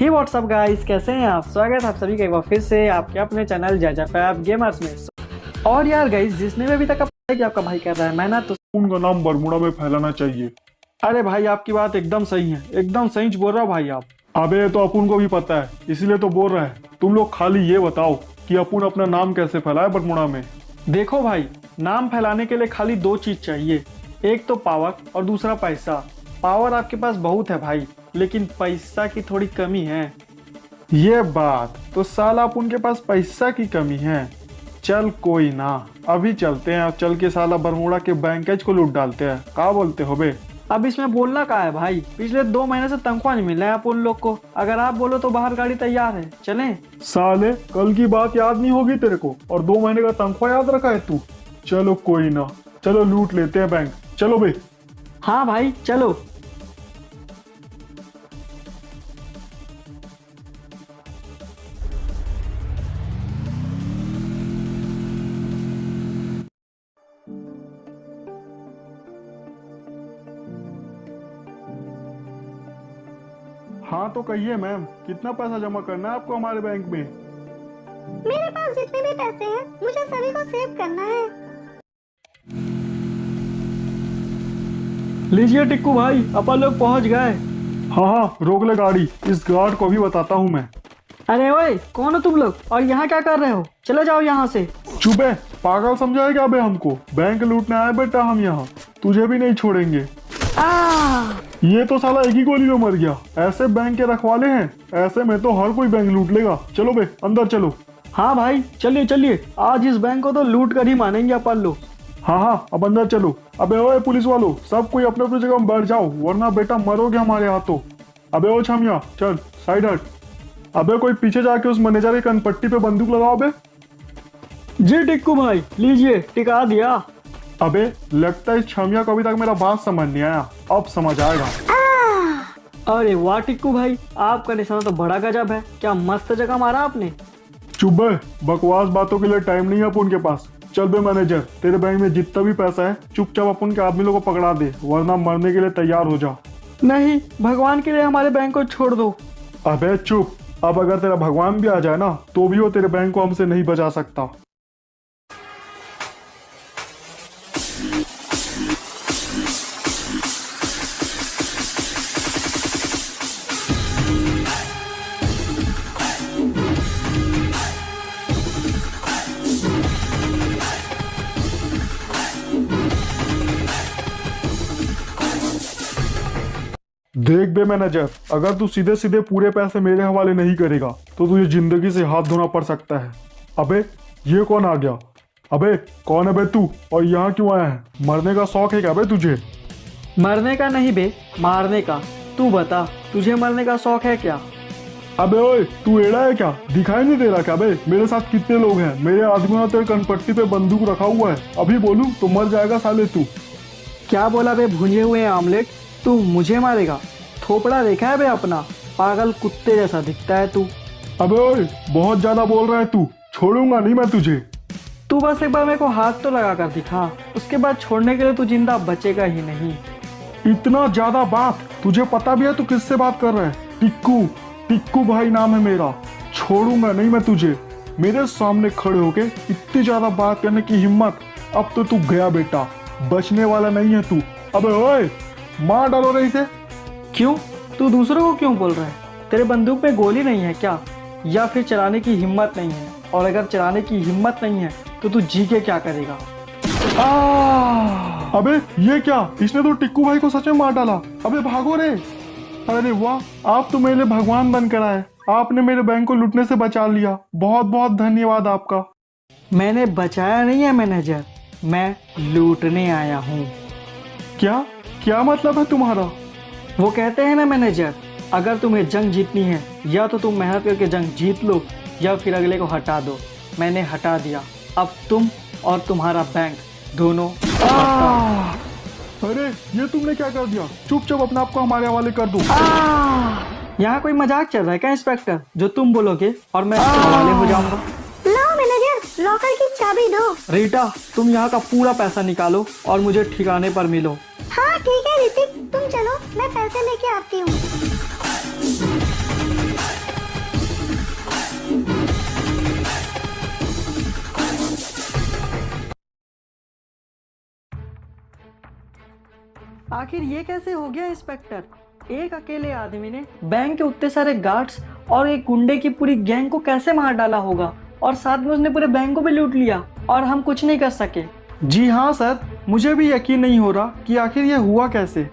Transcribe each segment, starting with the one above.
ये WhatsApp guys, कैसे हैं आप। स्वागत है आप सभी का एक बार फिर से आपके अपने चैनल जैजाफैब गेमर्स में। और यार गाइस, जिसने भी अभी तक कि आपका भाई कर रहा है, मैं ना तो उनका नाम बरमुडा में फैलाना चाहिए। अरे भाई, आपकी बात एकदम सही है, एकदम सही बोल रहा हो भाई आप। अबे तो अपुन को भी पता है, इसीलिए तो बोल रहा है। तुम लोग खाली ये बताओ कि अपुन अपना नाम कैसे फैलाए बरमुडा में। देखो भाई, नाम फैलाने के लिए खाली दो चीज चाहिए, एक तो पावर और दूसरा पैसा। पावर आपके पास बहुत है भाई, लेकिन पैसा की थोड़ी कमी है। ये बात तो साला अपुन के पास पैसा की कमी है। चल कोई ना, अभी चलते हैं। अब चल के साला बरमुडा के बैंकेज को लूट डालते हैं। क्या बोलते हो बे? अब इसमें बोलना क्या है भाई, पिछले 2 महीने से तनख्वाह नहीं मिल रहा है अपन लोग को। अगर आप बोलो तो बाहर गाड़ी तैयार है, चलें। साले कल की बात याद नहीं होगी तेरे को, और 2 महीने का तनख्वाह याद रखा है तू। चलो कोई ना, चलो लूट लेते हैं बैंक। चलो बे। हाँ भाई चलो। हाँ तो कहिए मैम, कितना पैसा जमा करना है आपको हमारे बैंक में? मेरे पास जितने भी पैसे हैं मुझे सभी को सेव करना है। लीजिए टिक्कू भाई, अपन लोग पहुंच गए। हाँ हाँ, रोक ले गाड़ी। इस गार्ड को भी बताता हूँ मैं। अरे ओए, कौन हो तुम लोग और यहाँ क्या कर रहे हो? चले जाओ यहाँ से। चुप है, पागल समझाए क्या बे हमको? बैंक लूटने आए बेटा हम यहाँ, तुझे भी नहीं छोड़ेंगे। ये तो साला एक ही गोली में मर गया। ऐसे बैंक के रखवाले हैं, ऐसे में तो हर कोई बैंक लूट लेगा। चलो बे अंदर चलो। हाँ भाई चलिए चलिए, आज इस बैंक को तो लूट कर ही मानेंगे अपन लोग। हाँ हाँ, अब अंदर चलो। अबे ओए पुलिस वालों, सब कोई अपने अपने जगह में बैठ जाओ, वरना बेटा मरोगे हमारे हाथों। अबे ओ छमिया, चल साइड हट। अबे कोई पीछे जाके उस मैनेजर के कनपट्टी पे बंदूक लगाओ बे। जी टिक्कू भाई, लीजिए, टिका दिया। अबे लगता है इस छमिया को अभी तक मेरा बात समझ नहीं आया, अब समझ आएगा। अरे वाह टिक्कू भाई, आपका निशाना तो बड़ा गजब है। क्या मस्त जगह मारा आपने। चुप बे, बकवास बातों के लिए टाइम नहीं है अपन के पास। चल बे मैनेजर, तेरे बैंक में जितना भी पैसा है चुपचाप अपन के आदमी लोगों को पकड़ा दे, वरना मरने के लिए तैयार हो जा। नहीं, भगवान के लिए हमारे बैंक को छोड़ दो। अबे चुप, अब अगर तेरा भगवान भी आ जाए ना तो भी वो तेरे बैंक को हमसे नहीं बचा सकता। देख बे मैनेजर, अगर तू सीधे सीधे पूरे पैसे मेरे हवाले नहीं करेगा तो तुझे जिंदगी से हाथ धोना पड़ सकता है। अबे ये कौन आ गया? अबे कौन है बे तू, और यहाँ क्यों आया है? मरने का शौक है क्या बे तुझे? मरने का नहीं बे, मारने का। तू बता, तुझे मरने का शौक है क्या? अबे ओए, तू एड़ा है क्या? दिखाई नहीं दे रहा क्या बे? मेरे साथ कितने लोग हैं? मेरे आदमियों ने तेरे कनपट्टी पे बंदूक रखा हुआ है। अभी बोलूं तो मर जाएगा साले तू। क्या बोला बे भुंजे हुए आमलेट? तू मुझे मारेगा? थोपड़ा देखा है बे अपना? पागल कुत्ते जैसा दिखता है तू। अबे ओए, बहुत ज्यादा बोल रहा है तू, छोड़ूंगा नहीं मैं तुझे। तू बस एक बार मेरे को हाथ तो लगा कर दिखा, उसके बाद छोड़ने के लिए तू जिंदा बचेगा ही नहीं। इतना ज्यादा बात? तुझे पता भी है तू किससे बात कर रहा है? टिक्कू, टिक्कू भाई नाम है मेरा। छोड़ूंगा नहीं मैं तुझे। मेरे सामने खड़े होके इतनी ज्यादा बात करने की हिम्मत, अब तो तू गया बेटा, बचने वाला नहीं है तू। अबे ओए, मार डालो रे इसे। क्यों? तू दूसरों को क्यों बोल रहा है? तेरे बंदूक में गोली नहीं है क्या? या फिर चलाने की हिम्मत नहीं है? और अगर चलाने की हिम्मत नहीं है तो तू जी के क्या करेगा? अबे ये क्या? इसने तो टिक्कू भाई को सच में मार डाला। अबे भागो रे। अरे वाह, आप तो मेरे लिए भगवान बनकर आए। आपने मेरे बैंक को लूटने से बचा लिया। बहुत बहुत धन्यवाद आपका। मैंने बचाया नहीं है मैनेजर, मैं लूटने आया हूँ। क्या क्या मतलब है तुम्हारा? वो कहते हैं ना मैनेजर, अगर तुम्हें जंग जीतनी है या तो तुम मेहनत करके जंग जीत लो या फिर अगले को हटा दो। मैंने हटा दिया, अब तुम और तुम्हारा बैंक दोनों। अरे ये तुमने क्या कर दिया? चुपचाप अपने आप को हमारे हवाले कर दो। यहाँ कोई मजाक चल रहा है क्या इंस्पेक्टर? जो तुम बोलोगे और मैं हवाले हो जाऊंगा। लाओ मैनेजर, लॉकर की चाबी दो। रीटा, तुम यहाँ का पूरा पैसा निकालो और मुझे ठिकाने पर मिलो। हाँ ठीक है ऋतिक, तुम चलो, मैं पैसे लेके आती हूँ। आखिर ये कैसे हो गया इंस्पेक्टर? एक अकेले आदमी ने बैंक के उतने सारे गार्ड्स और एक गुंडे की पूरी गैंग को कैसे मार डाला होगा, और साथ में उसने पूरे बैंक को भी लूट लिया और हम कुछ नहीं कर सके। जी हाँ सर, मुझे भी यकीन नहीं हो रहा कि आखिर ये हुआ कैसे।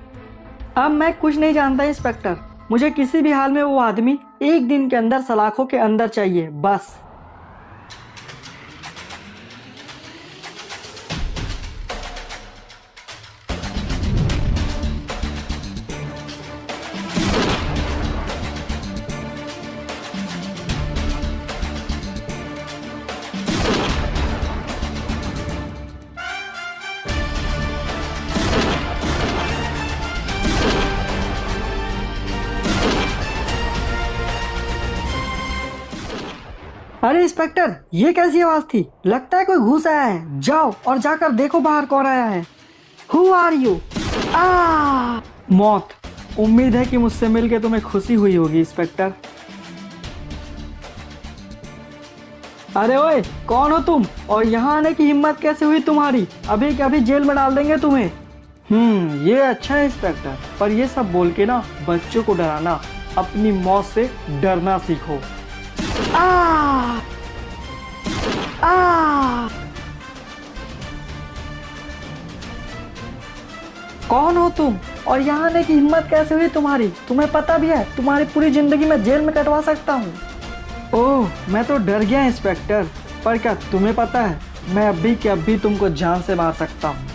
अब मैं कुछ नहीं जानता इंस्पेक्टर, मुझे किसी भी हाल में वो आदमी एक दिन के अंदर सलाखों के अंदर चाहिए बस। अरे इंस्पेक्टर, ये कैसी आवाज थी? लगता है कोई घुस आया है। जाओ और जाकर देखो बाहर कौन आया है। Who are you? मौत, उम्मीद है कि मुझसे मिलके तुम्हें खुशी हुई होगी इंस्पेक्टर। अरे ओए, कौन हो तुम और यहाँ आने की हिम्मत कैसे हुई तुम्हारी? अभी के अभी जेल में डाल देंगे तुम्हें। ये अच्छा है इंस्पेक्टर, पर ये सब बोल के ना बच्चों को डराना, अपनी मौत से डरना सीखो। कौन हो तुम और यहाँ आने की हिम्मत कैसे हुई तुम्हारी? तुम्हें पता भी है तुम्हारी पूरी जिंदगी मैं जेल में कटवा सकता हूँ। ओह, मैं तो डर गया इंस्पेक्टर, पर क्या तुम्हें पता है मैं अभी के अभी तुमको जान से मार सकता हूँ।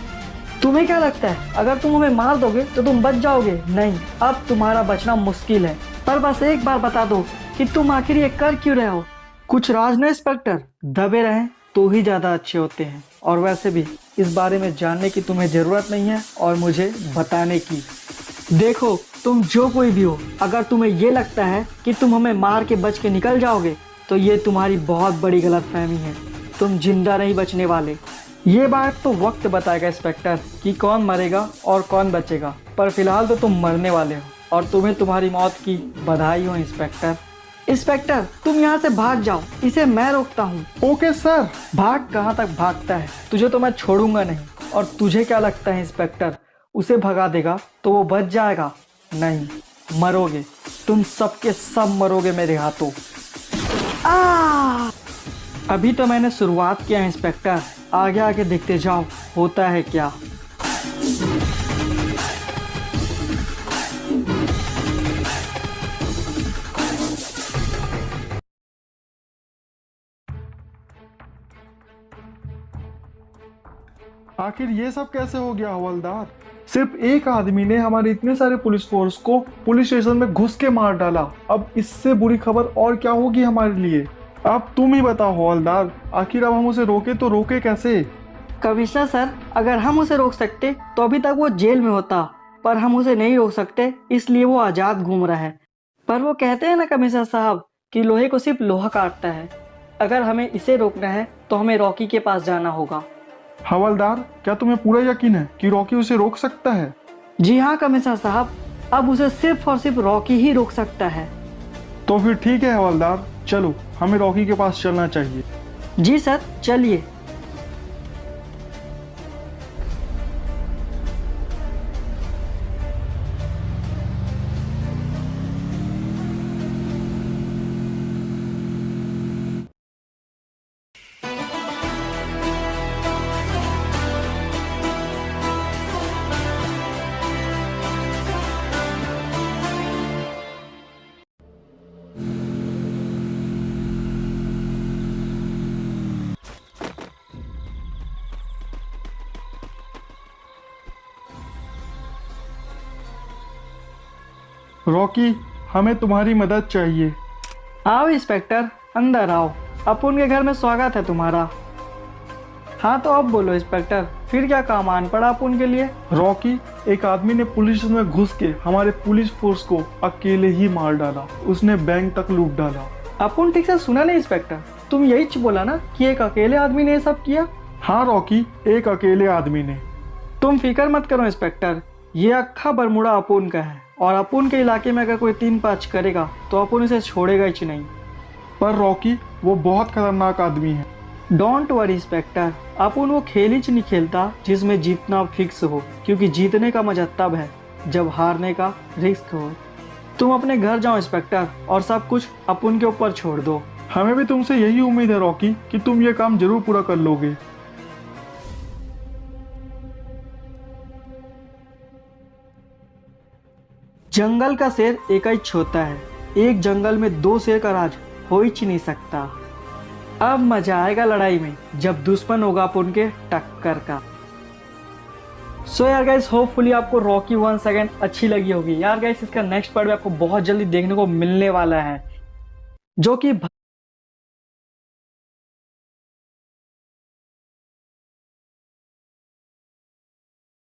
तुम्हें क्या लगता है अगर तुम हमें मार दोगे तो तुम बच जाओगे? नहीं, अब तुम्हारा बचना मुश्किल है। पर बस एक बार बता दो कि तुम आखिर ये कर क्यों रहे हो? कुछ राज न इंस्पेक्टर, दबे रहें तो ही ज़्यादा अच्छे होते हैं। और वैसे भी इस बारे में जानने की तुम्हें ज़रूरत नहीं है और मुझे बताने की। देखो, तुम जो कोई भी हो, अगर तुम्हें ये लगता है कि तुम हमें मार के बच के निकल जाओगे तो ये तुम्हारी बहुत बड़ी गलतफहमी है। तुम जिंदा नहीं बचने वाले। ये बात तो वक्त बताएगा इंस्पेक्टर कि कौन मरेगा और कौन बचेगा, पर फिलहाल तो तुम मरने वाले हो और तुम्हें तुम्हारी मौत की बधाई हो इंस्पेक्टर। इंस्पेक्टर, तुम यहाँ से भाग जाओ, इसे मैं रोकता हूँ। Okay sir. भाग कहाँ तक भागता है? तुझे तो मैं छोड़ूंगा नहीं। और तुझे क्या लगता है इंस्पेक्टर, उसे भगा देगा तो वो बच जाएगा? नहीं, मरोगे। तुम सबके सब मरोगे मेरे हाथों। अभी तो मैंने शुरुआत किया इंस्पेक्टर, आगे आगे देखते जाओ होता है क्या। आखिर ये सब कैसे हो गया हवलदार? सिर्फ एक आदमी ने हमारे इतने सारे पुलिस फोर्स को पुलिस स्टेशन में घुस के मार डाला। अब इससे बुरी खबर और क्या होगी हमारे लिए? अब तुम ही बताओ हवलदार, आखिर अब हम उसे रोके तो रोके कैसे? कमिश्नर सर, अगर हम उसे रोक सकते तो अभी तक वो जेल में होता, पर हम उसे नहीं रोक सकते, इसलिए वो आज़ाद घूम रहा है। पर वो कहते हैं ना कमिश्नर साहब कि लोहे को सिर्फ लोहा काटता है। अगर हमें इसे रोकना है तो हमें रॉकी के पास जाना होगा। हवलदार, क्या तुम्हें पूरा यकीन है कि रॉकी उसे रोक सकता है? जी हाँ कमिश्नर साहब, अब उसे सिर्फ और सिर्फ रॉकी ही रोक सकता है। तो फिर ठीक है हवलदार, चलो हमें रॉकी के पास चलना चाहिए। जी सर, चलिए। रॉकी, हमें तुम्हारी मदद चाहिए। आओ इंस्पेक्टर, अंदर आओ। अपुन के घर में स्वागत है तुम्हारा। हाँ तो अब बोलो इंस्पेक्टर, फिर क्या काम आन पड़ा अपुन के लिए? रॉकी, एक आदमी ने पुलिस स्टेशन में घुस के हमारे पुलिस फोर्स को अकेले ही मार डाला। उसने बैंक तक लूट डाला। अपुन ठीक से सुना नहीं इंस्पेक्टर, तुम यही बोला ना कि एक अकेले आदमी ने ये सब किया? हाँ रॉकी, एक अकेले आदमी ने। तुम फिक्र मत करो इंस्पेक्टर, ये अक्खा बरमुड़ा अपुन का है और अपुन के इलाके में अगर कोई 3-5 करेगा तो अपुन इसे छोड़ेगा ही नहीं। पर रॉकी, वो बहुत खतरनाक आदमी है। डोंट वरी इंस्पेक्टर, अपन वो खेल ही नहीं खेलता जिसमें जीतना फिक्स हो, क्योंकि जीतने का मजा तब है जब हारने का रिस्क हो। तुम अपने घर जाओ इंस्पेक्टर, और सब कुछ अपन के ऊपर छोड़ दो। हमें भी तुमसे यही उम्मीद है रॉकी कि तुम ये काम जरूर पूरा कर लोगे। जंगल का शेर एक ही होता है, एक जंगल में दो शेर का राज हो ही नहीं सकता। अब मजा आएगा लड़ाई में जब दुश्मन होगा अपन के टक्कर का। सो यार गाइस, होपफुली आपको रॉकी 1 सेकंड अच्छी लगी होगी। यार गाइस, इसका नेक्स्ट पार्ट भी आपको बहुत जल्दी देखने को मिलने वाला है, जो कि